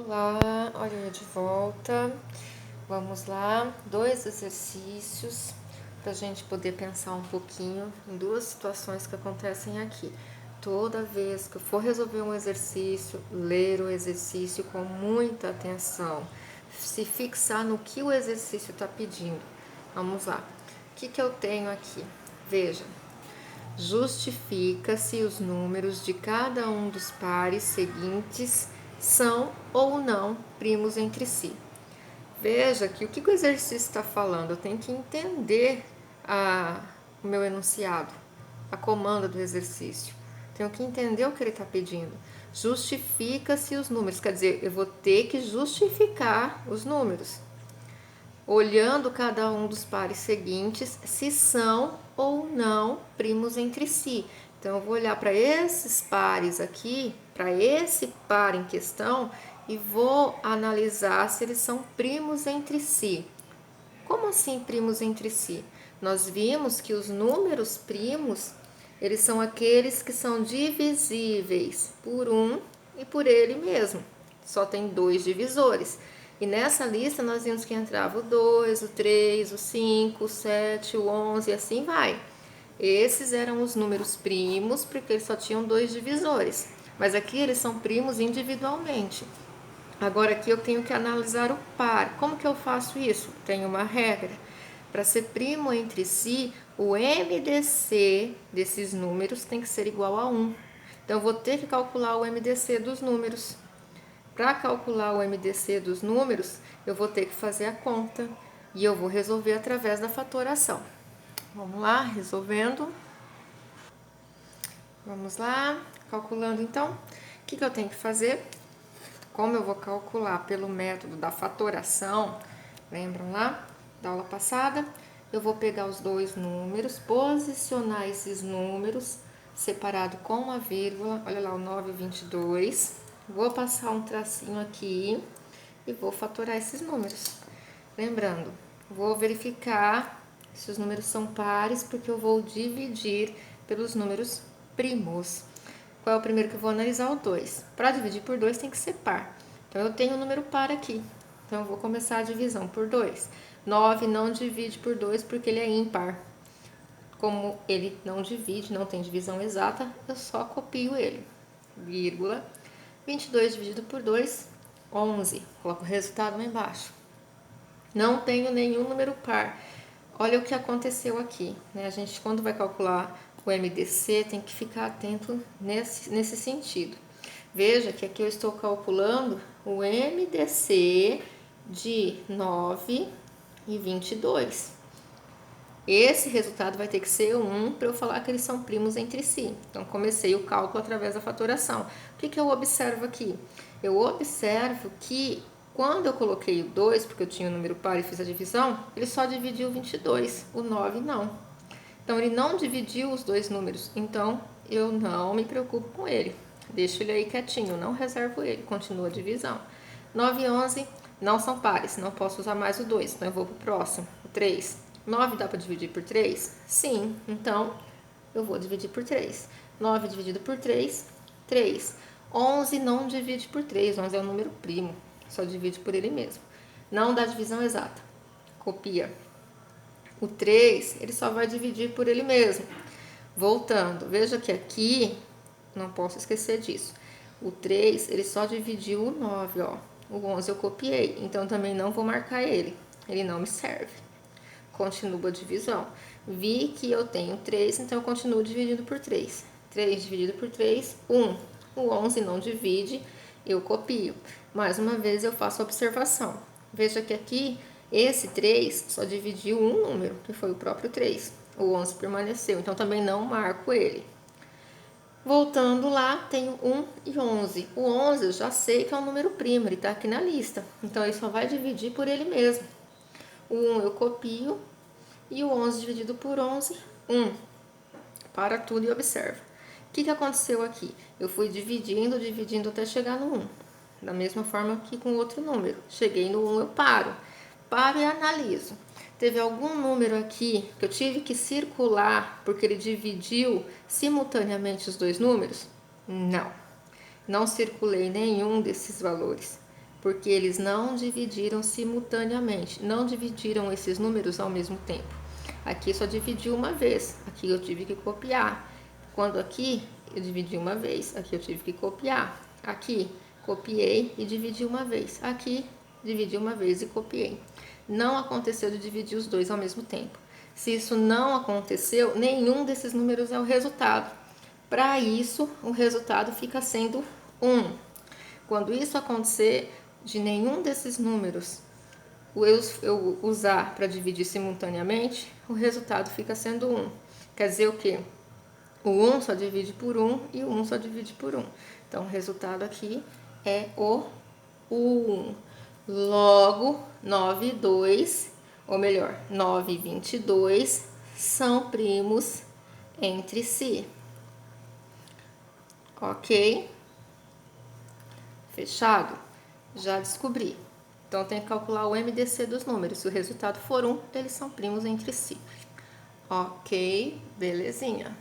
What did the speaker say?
Olá, olha eu de volta. Vamos lá, 2 exercícios para a gente poder pensar um pouquinho em 2 situações que acontecem aqui. Toda vez que eu for resolver um exercício, ler o exercício com muita atenção, se fixar no que o exercício está pedindo. Vamos lá, o que eu tenho aqui? Veja, justifica se os números de cada um dos pares seguintes são ou não primos entre si. Veja que o que o exercício está falando, eu tenho que entender o meu enunciado, a comanda do exercício. Tenho que entender o que ele está pedindo. Justifica-se os números, quer dizer, eu vou ter que justificar os números, olhando cada um dos pares seguintes, se são ou não primos entre si. Então, eu vou olhar para esses pares aqui, para esse par em questão, e vou analisar se eles são primos entre si. Como assim primos entre si? Nós vimos que os números primos, eles são aqueles que são divisíveis por um e por ele mesmo. Só tem 2 divisores. E nessa lista nós vimos que entrava o 2, o 3, o 5, o 7, o 11 e assim vai. Esses eram os números primos porque eles só tinham 2 divisores. Mas aqui eles são primos individualmente. Agora aqui eu tenho que analisar o par. Como que eu faço isso? Tem uma regra. Para ser primo entre si, o MDC desses números tem que ser igual a 1. Então eu vou ter que calcular o MDC dos números. Para calcular o MDC dos números, eu vou ter que fazer a conta e eu vou resolver através da fatoração. Vamos lá, resolvendo. Vamos lá, calculando então. O que eu tenho que fazer? Como eu vou calcular pelo método da fatoração, lembram lá da aula passada? Eu vou pegar os 2 números, posicionar esses números separado com uma vírgula, olha lá o 9 e o 22. Vou passar um tracinho aqui e vou fatorar esses números. Lembrando, vou verificar se os números são pares, porque eu vou dividir pelos números primos. Qual é o primeiro que eu vou analisar? O 2. Para dividir por 2 tem que ser par. Então, eu tenho um número par aqui. Então, eu vou começar a divisão por 2. 9 não divide por 2 porque ele é ímpar. Como ele não divide, não tem divisão exata, eu só copio ele. Vírgula. 22 dividido por 2, 11. Coloco o resultado lá embaixo. Não tenho nenhum número par. Olha o que aconteceu aqui, né? A gente, quando vai calcular o MDC, tem que ficar atento nesse sentido. Veja que aqui eu estou calculando o MDC de 9 e 22. Esse resultado vai ter que ser 1 para eu falar que eles são primos entre si. Então, comecei o cálculo através da fatoração. O que eu observo aqui? Eu observo que quando eu coloquei o 2, porque eu tinha o número par e fiz a divisão, ele só dividiu 22, o 9 não. Então, ele não dividiu os 2 números, então eu não me preocupo com ele. Deixo ele aí quietinho, não reservo ele, continua a divisão. 9 e 11 não são pares, não posso usar mais o 2, então eu vou para o próximo, o 3. 9 dá para dividir por 3? Sim, então eu vou dividir por 3. 9 dividido por 3, 3. 11 não divide por 3, 11 é um número primo, só divide por ele mesmo. Não dá divisão exata, copia. O 3, ele só vai dividir por ele mesmo. Voltando, veja que aqui, não posso esquecer disso. O 3, ele só dividiu o 9, ó. O 11 eu copiei, então também não vou marcar ele. Ele não me serve. Continuo a divisão. Vi que eu tenho 3, então eu continuo dividindo por 3. 3 dividido por 3, 1. O 11 não divide, eu copio. Mais uma vez eu faço a observação. Veja que aqui, esse 3 só dividiu um número, que foi o próprio 3. O 11 permaneceu, então também não marco ele. Voltando lá, tenho 1 e 11. O 11 eu já sei que é um número primo, ele está aqui na lista. Então, ele só vai dividir por ele mesmo. O 1 eu copio e o 11 dividido por 11, 1. Para tudo e observa. O que aconteceu aqui? Eu fui dividindo até chegar no 1. Da mesma forma que com outro número. Cheguei no 1, eu paro. Paro e analiso. Teve algum número aqui que eu tive que circular porque ele dividiu simultaneamente os 2 números? Não. Não circulei nenhum desses valores. porque eles não dividiram simultaneamente, não dividiram esses números ao mesmo tempo. Aqui só dividiu uma vez, aqui eu tive que copiar. Quando aqui eu dividi uma vez, aqui eu tive que copiar. Aqui copiei e dividi uma vez, aqui dividi uma vez e copiei. Não aconteceu de dividir os dois ao mesmo tempo. Se isso não aconteceu, nenhum desses números é o resultado. Para isso, o resultado fica sendo 1. Quando isso acontecer, de nenhum desses números eu usar para dividir simultaneamente, o resultado fica sendo 1. Quer dizer o quê? O 1 só divide por 1 e o 1 só divide por 1. Então, o resultado aqui é o 1. Logo, 9 e 2, ou melhor, 9 e 22 são primos entre si. Ok? Fechado? Já descobri. Então, tem que calcular o MDC dos números. Se o resultado for 1, eles são primos entre si. Ok, belezinha.